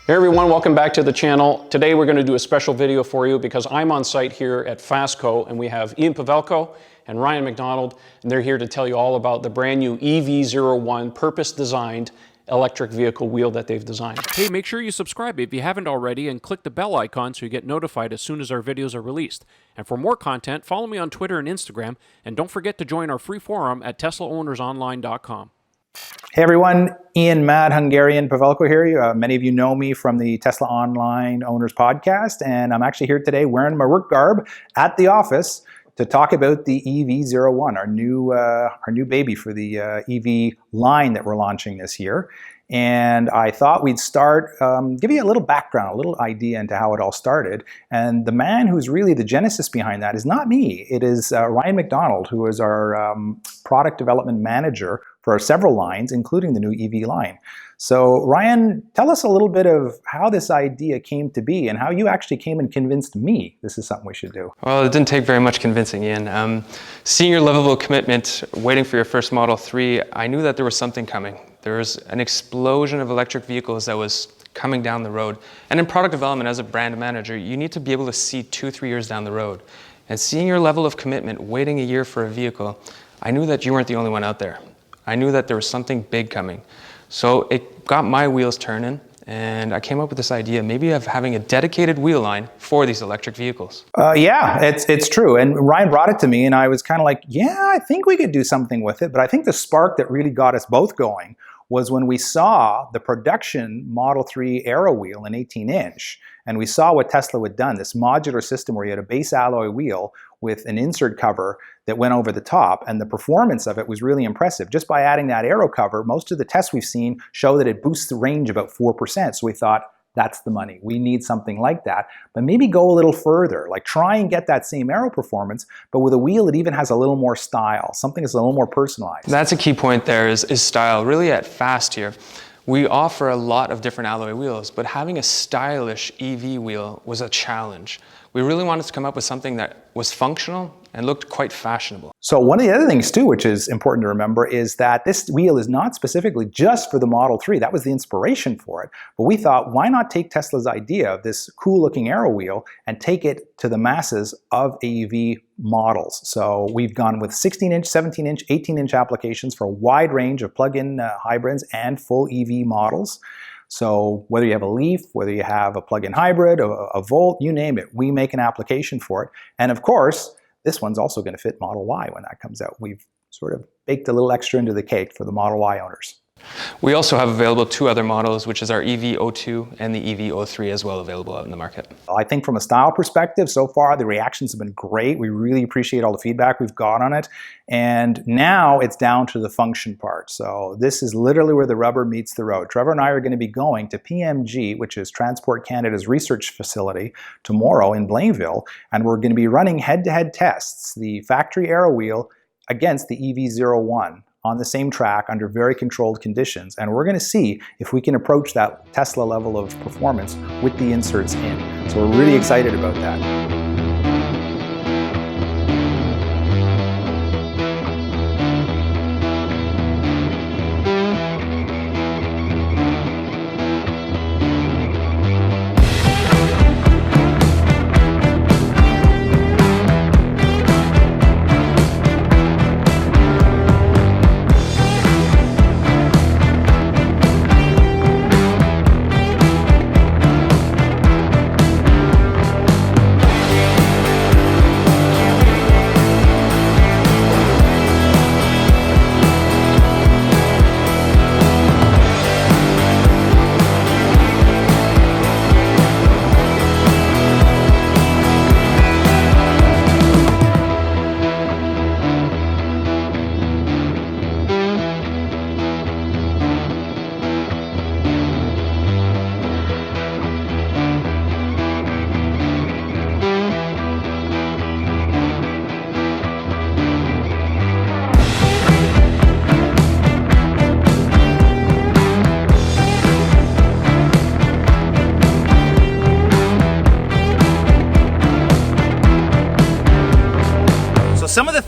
Hey everyone, welcome back to the channel. Today we're going to do a special video for you because I'm on site here at Fastco and we have Ian Pavelko and Ryan McDonald, and they're here to tell you all about the brand new EV01 purpose-designed electric vehicle wheel that they've designed. Hey, make sure you subscribe if you haven't already and click the bell icon so you get notified as soon as our videos are released. And for more content, follow me on Twitter and Instagram, and don't forget to join our free forum at TeslaOwnersOnline.com. Hey everyone, Ian Mad Hungarian Pavelko here. Many of you know me from the Tesla Online Owners podcast, and I'm actually here today wearing my work garb at the office to talk about the EV01, our new baby for the EV line that we're launching this year. And I thought we'd start, give you a little background, a little idea into how it all started. And the man who's really the genesis behind that is not me. It is Ryan McDonald, who is our product development manager for several lines, including the new EV line. So Ryan, tell us a little bit of how this idea came to be and how you actually came and convinced me this is something we should do. Well, it didn't take very much convincing, Ian. Seeing your level of commitment, waiting for your first Model 3, I knew that there was something coming. There was an explosion of electric vehicles that was coming down the road. And in product development, as a brand manager, you need to be able to see 2-3 years down the road. And seeing your level of commitment, waiting a year for a vehicle, I knew that you weren't the only one out there. I knew that there was something big coming. So it got my wheels turning, and I came up with this idea maybe of having a dedicated wheel line for these electric vehicles. Yeah, it's true. And Ryan brought it to me, and I was kind of like, yeah, I think we could do something with it. But I think the spark that really got us both going was when we saw the production Model 3 Aero wheel in 18-inch, and we saw what Tesla had done, this modular system where you had a base alloy wheel with an insert cover that went over the top, and the performance of it was really impressive. Just by adding that Aero cover, most of the tests we've seen show that it boosts the range about 4%. So we thought, that's the money. We need something like that, but maybe go a little further, like try and get that same Aero performance, but with a wheel that even has a little more style, something that's a little more personalized. That's a key point there is style. Really at Fast here, we offer a lot of different alloy wheels, but having a stylish EV wheel was a challenge. We really wanted to come up with something that was functional and looked quite fashionable. So one of the other things too, which is important to remember, is that this wheel is not specifically just for the Model 3. That was the inspiration for it. But we thought, why not take Tesla's idea of this cool looking Aero wheel and take it to the masses of AEV models. So we've gone with 16-inch, 17-inch, 18-inch applications for a wide range of plug-in hybrids and full EV models. So whether you have a Leaf, whether you have a plug-in hybrid, a Volt, you name it, we make an application for it. And of course, this one's also going to fit Model Y when that comes out. We've sort of baked a little extra into the cake for the Model Y owners. We also have available 2 other models, which is our EV02 and the EV03 as well, available out in the market. I think from a style perspective, so far the reactions have been great. We really appreciate all the feedback we've got on it. And now it's down to the function part. So this is literally where the rubber meets the road. Trevor and I are going to be going to PMG, which is Transport Canada's research facility, tomorrow in Blainville. And we're going to be running head-to-head tests, the factory Aero wheel against the EV01. On the same track under very controlled conditions. And we're going to see if we can approach that Tesla level of performance with the inserts in. So we're really excited about that.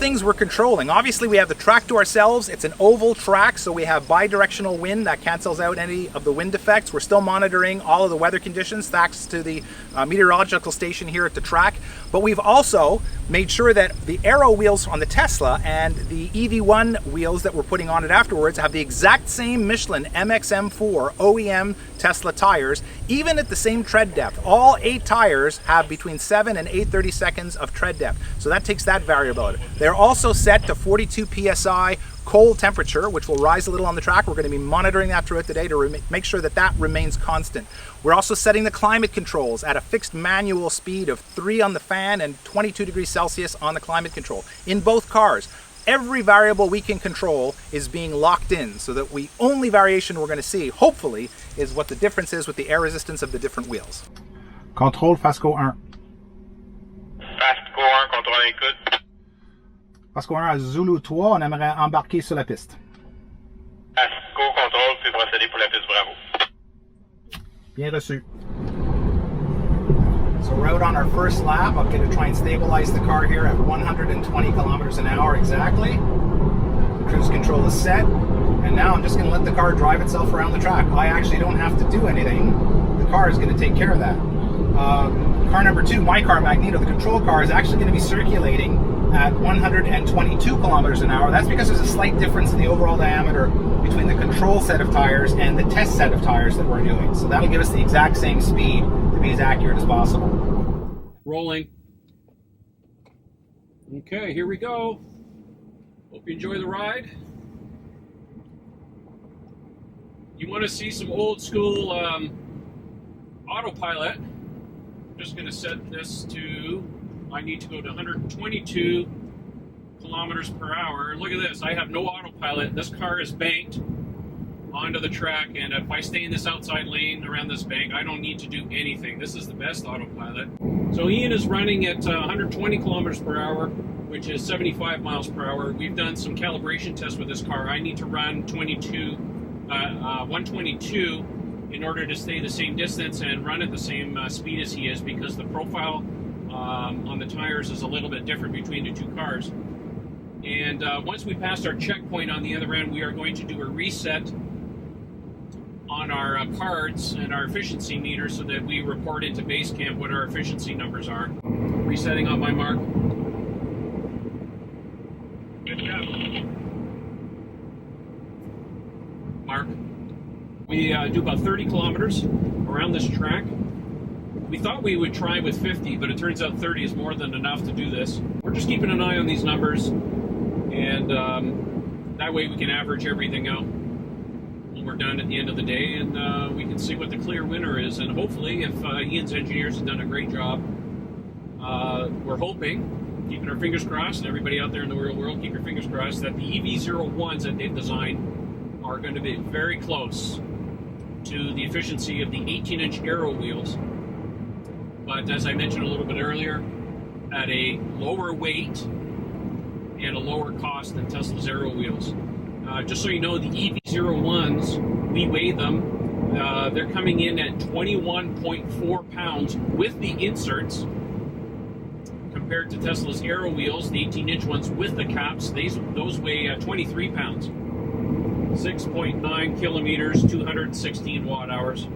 things we're controlling. Obviously, we have the track to ourselves. It's an oval track, so we have bi-directional wind that cancels out any of the wind effects. We're still monitoring all of the weather conditions thanks to the meteorological station here at the track. But we've also made sure that the Aero wheels on the Tesla and the EV01 wheels that we're putting on it afterwards have the exact same Michelin MXM4 OEM Tesla tires, even at the same tread depth. All 8 tires have between 7 and 8/30 seconds of tread depth, so that takes that variable out. They're also set to 42 psi cold temperature, which will rise a little on the track. We're going to be monitoring that throughout the day to make sure that that remains constant. We're also setting the climate controls at a fixed manual speed of 3 on the fan and 22 degrees Celsius on the climate control in both cars. Every variable we can control is being locked in, so that the only variation we're going to see, hopefully, is what the difference is with the air resistance of the different wheels. Contrôle Fasco 1. Fastco 1, contrôle écoute. Fasco 1 à Zulu 3, on aimerait embarquer sur la piste. Fastco contrôle, puis procéder pour la piste Bravo. Bien reçu. So we're out on our first lap. I'm going to try and stabilize the car here at 120 kilometers an hour exactly. Cruise control is set. And now I'm just going to let the car drive itself around the track. I actually don't have to do anything. The car is going to take care of that. Car number 2, my car, Magneto, the control car, is actually going to be circulating at 122 kilometers an hour. That's because there's a slight difference in the overall diameter between the control set of tires and the test set of tires that we're doing. So that'll give us the exact same speed to be as accurate as possible. Rolling. Okay, here we go. Hope you enjoy the ride. You want to see some old school autopilot? I'm just going to set this to, I need to go to 122 kilometers per hour. Look at this, I have no autopilot. This car is banked onto the track, and if I stay in this outside lane around this bank, I don't need to do anything. This is the best autopilot. So Ian is running at 120 kilometers per hour, which is 75 miles per hour. We've done some calibration tests with this car. I need to run 122 in order to stay the same distance and run at the same speed as he is, because the profile on the tires is a little bit different between the 2 cars. And once we pass our checkpoint on the other end, we are going to do a reset on our cards and our efficiency meter, so that we report into base camp what our efficiency numbers are. Resetting on my mark. Good job. Mark. We do about 30 kilometers around this track. We thought we would try with 50, but it turns out 30 is more than enough to do this. We're just keeping an eye on these numbers, and that way we can average everything out when we're done at the end of the day, and we can see what the clear winner is. And hopefully, if Ian's engineers have done a great job, we're hoping, keeping our fingers crossed, and everybody out there in the real world, keep your fingers crossed, that the EV01s that they've designed are going to be very close to the efficiency of the 18-inch Aero wheels. But as I mentioned a little bit earlier, at a lower weight and a lower cost than Tesla's Aero wheels. Just so you know, the EV01s, we weigh them. They're coming in at 21.4 pounds with the inserts, compared to Tesla's Aero wheels, the 18-inch ones with the caps. Those weigh 23 pounds. 6.9 kilometers, 216 watt hours.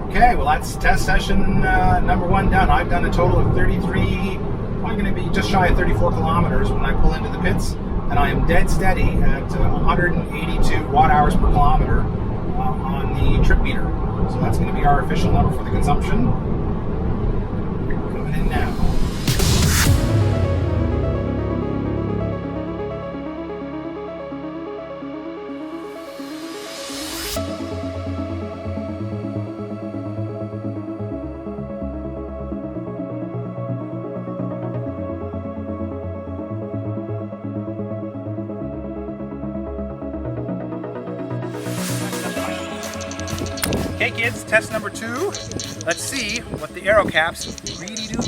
Okay, well that's test session number 1 done. I've done a total of 33, I'm going to be just shy of 34 kilometers when I pull into the pits, and I am dead steady at 182 watt hours per kilometer on the trip meter. So that's going to be our official number for the consumption. Coming in now. Okay kids, test number 2. Let's see what the Aero caps really do.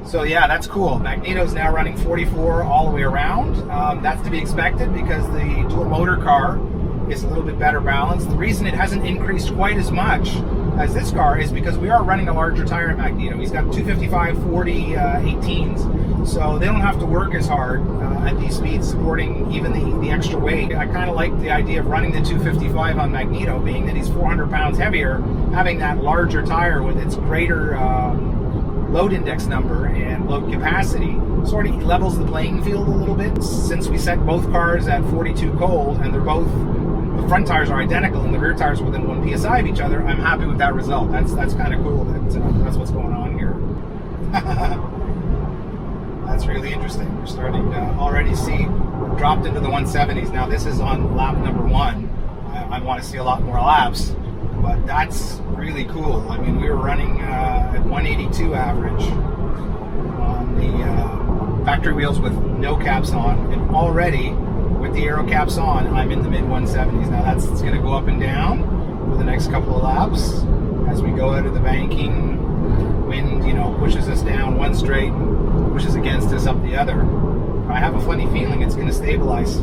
So yeah, that's cool. Magneto's now running 44 all the way around. That's to be expected because the dual motor car is a little bit better balanced. The reason it hasn't increased quite as much as this car is because we are running a larger tire at Magneto. He's got 255 40 18s, so they don't have to work as hard at these speeds, supporting even the extra weight. I kind of like the idea of running the 255 on Magneto, being that he's 400 pounds heavier, having that larger tire with its greater load index number and load capacity sort of levels the playing field a little bit. Since we set both cars at 42 cold and they're both, the front tires are identical and the rear tires are within 1 psi of each other, I'm happy with that result. That's kind of cool. That's what's going on here. That's really interesting. We're starting to already see dropped into the 170s. Now this is on lap number 1. I want to see a lot more laps, but that's really cool. I mean, we were running at 182 average on the factory wheels with no caps on, and already with the Aero caps on, I'm in the mid 170s. Now it's going to go up and down for the next couple of laps as we go out of the banking. Wind, pushes us down one straight, pushes against us up the other. I have a funny feeling it's going to stabilize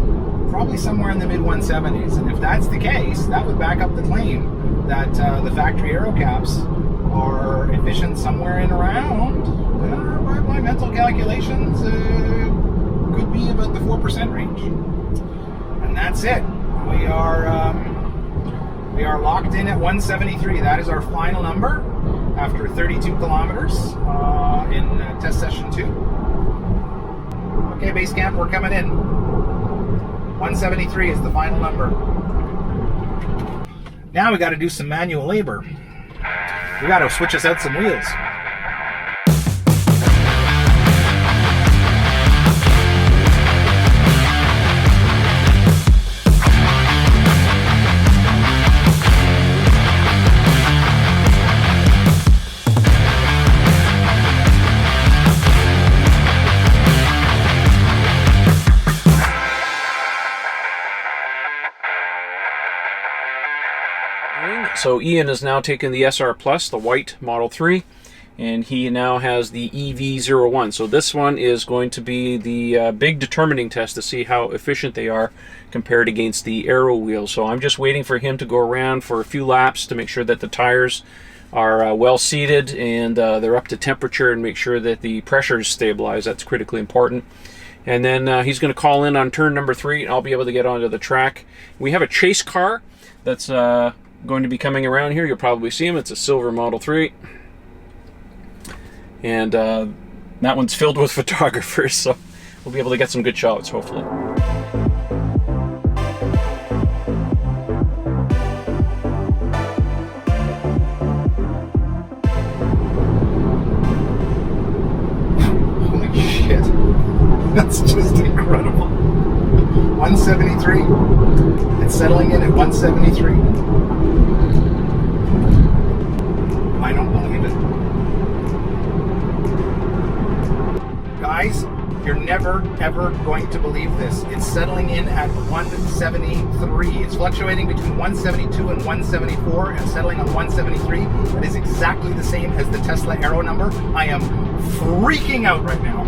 probably somewhere in the mid 170s, and if that's the case, that would back up the claim that the factory Aero caps are efficient somewhere in around, by my mental calculations, could be about the 4% range. And that's it. We are locked in at 173. That is our final number after 32 kilometers in test session 2. Okay, base camp, we're coming in. 173 is the final number. Now we got to do some manual labor. We got to switch us out some wheels. So Ian has now taken the SR Plus, the white Model 3, and he now has the EV01. So this one is going to be the big determining test to see how efficient they are compared against the Aero wheels. So I'm just waiting for him to go around for a few laps to make sure that the tires are well seated and they're up to temperature, and make sure that the pressure is stabilized. That's critically important. And then he's going to call in on turn number 3, and I'll be able to get onto the track. We have a chase car that's going to be coming around here. You'll probably see him. It's a silver Model 3. And that one's filled with photographers, so we'll be able to get some good shots, hopefully. Holy shit. That's just incredible. 173. It's settling in at 173. I don't believe it. Guys, you're never, ever going to believe this. It's settling in at 173. It's fluctuating between 172 and 174 and settling on 173. That is exactly the same as the Tesla Aero number. I am freaking out right now.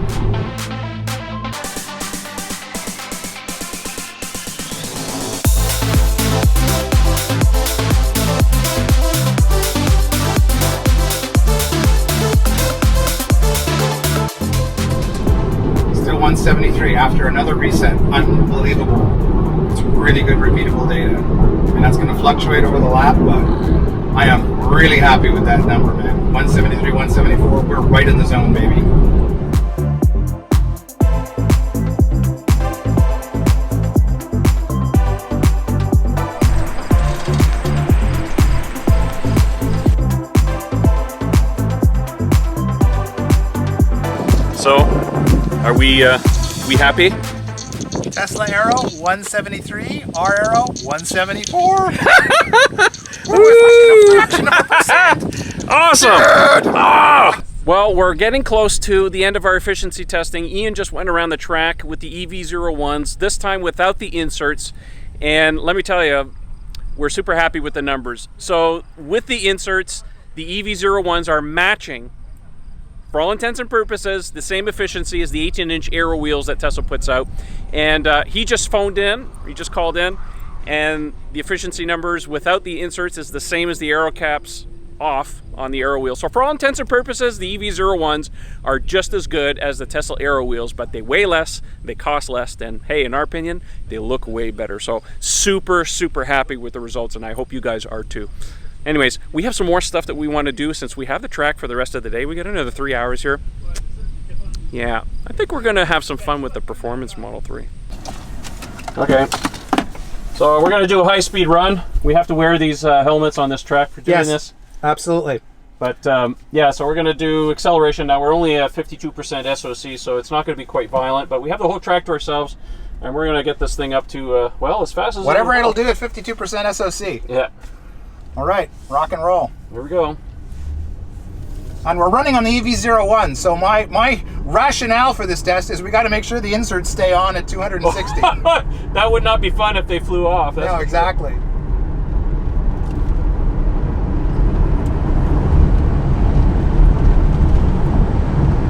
Still 173 after another reset. Unbelievable. It's really good repeatable data. And that's going to fluctuate over the lap, but I am really happy with that number, man. 173, 174, we're right in the zone, baby. So, are we happy? Tesla Aero 173, our Aero 174. Awesome! Oh! Well, we're getting close to the end of our efficiency testing. Ian just went around the track with the EV01s, this time without the inserts. And let me tell you, we're super happy with the numbers. So with the inserts, the EV01s are matching for all intents and purposes, the same efficiency as the 18-inch Aero wheels that Tesla puts out. And he just called in, and the efficiency numbers without the inserts is the same as the Aero caps off on the Aero wheels. So for all intents and purposes, the EV01s are just as good as the Tesla Aero wheels, but they weigh less, they cost less, and hey, in our opinion, they look way better. So super, super happy with the results, and I hope you guys are too. Anyways, we have some more stuff that we want to do since we have the track for the rest of the day. We got another 3 hours here. Yeah, I think we're gonna have some fun with the Performance Model 3. Okay. So we're gonna do a high-speed run. We have to wear these helmets on this track for doing this. Absolutely. But yeah, so we're going to do acceleration. Now we're only at 52% SOC, so it's not going to be quite violent, but we have the whole track to ourselves, and we're going to get this thing up to, well, as fast as whatever it'll do at 52% SOC. Yeah. All right, rock and roll. Here we go. And we're running on the EV01, so my rationale for this test is we got to make sure the inserts stay on at 260. That would not be fun if they flew off. That's no, exactly.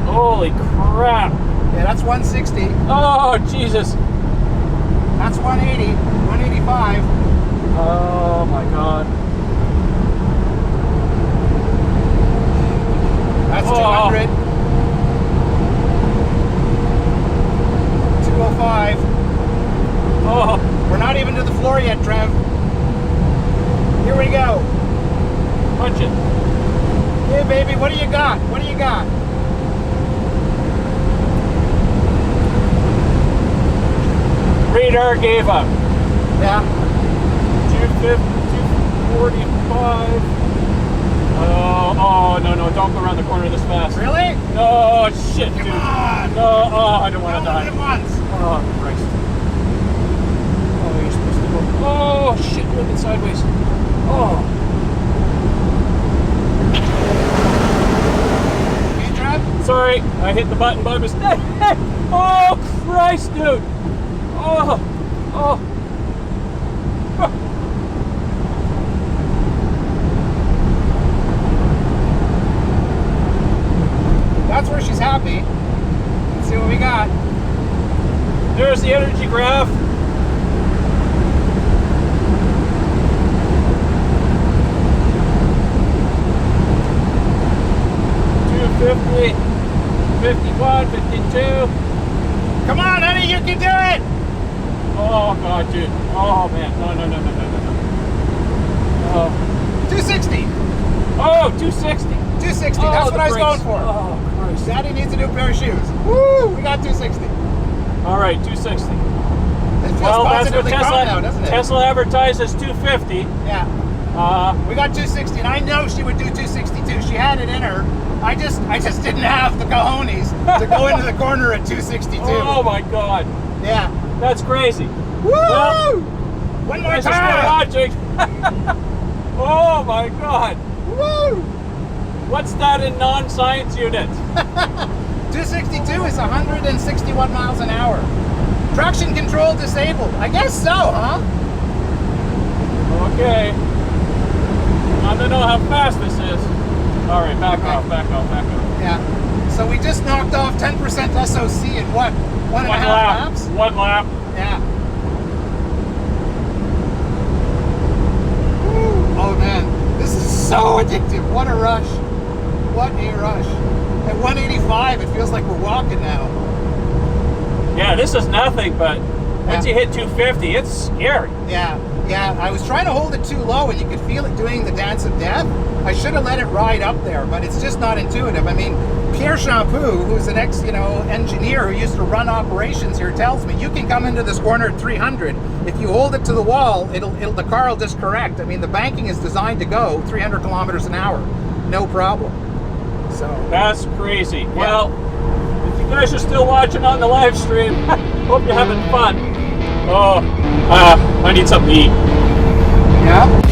Holy crap. Yeah, that's 160. Oh, Jesus. That's 180, 185. Oh, my God. That's 200. 205. Oh. We're not even to the floor yet, Trev. Here we go. Punch it. Hey, baby, what do you got? What do you got? Radar gave up. Yeah. 250, 245. Oh, no, don't go around the corner this fast. Really? No, shit, dude. Come on. No, oh, I don't want to die. At once. Oh, Christ. Oh, you're supposed to go. Oh, shit, you're looking sideways. Oh. Hey, Trev? Sorry, I hit the button by mistake. Oh, Christ, dude. Oh, oh. That's where she's happy. Let's see what we got. There's the energy graph. $250, $51, $52. Come on, honey, you can do it! Oh, God, dude. Oh, man. No. Oh. 260. Oh, 260. 260, Oh, that's the what I was brakes. going for. Oh, Christ. Daddy needs a new pair of shoes. Woo, we got 260. All right, 260. It feels Well, that's what positively calm now, doesn't it? Tesla advertises 250. Yeah. We got 260, and I know she would do 262. She had it in her. I just didn't have the cojones to go into the corner at 262. Oh, my God. Yeah. That's crazy. Woo! Well, one more Guys are still time. watching. Oh, my God. Woo! What's that in non-science units? 262 is 161 miles an hour. Traction control disabled. I guess so, huh? Okay. I don't know how fast this is. All right, back off. Yeah. So we just knocked off 10% SOC in what? One and a half laps? One lap. Yeah. Woo. Oh man, this is so addictive. What a rush. What a rush. At 185, it feels like we're walking now. Yeah, this is nothing, but once you hit 250, it's scary. Yeah. I was trying to hold it too low, and you could feel it doing the dance of death. I should have let it ride up there, but it's just not intuitive. I mean, Pierre Champoux, who's an engineer who used to run operations here, tells me you can come into this corner at 300. If you hold it to the wall, the car will just correct. I mean, the banking is designed to go 300 kilometers an hour, no problem. So that's crazy. Yeah. Well, if you guys are still watching on the live stream, hope you're having fun. Oh, I need something to eat. Yeah.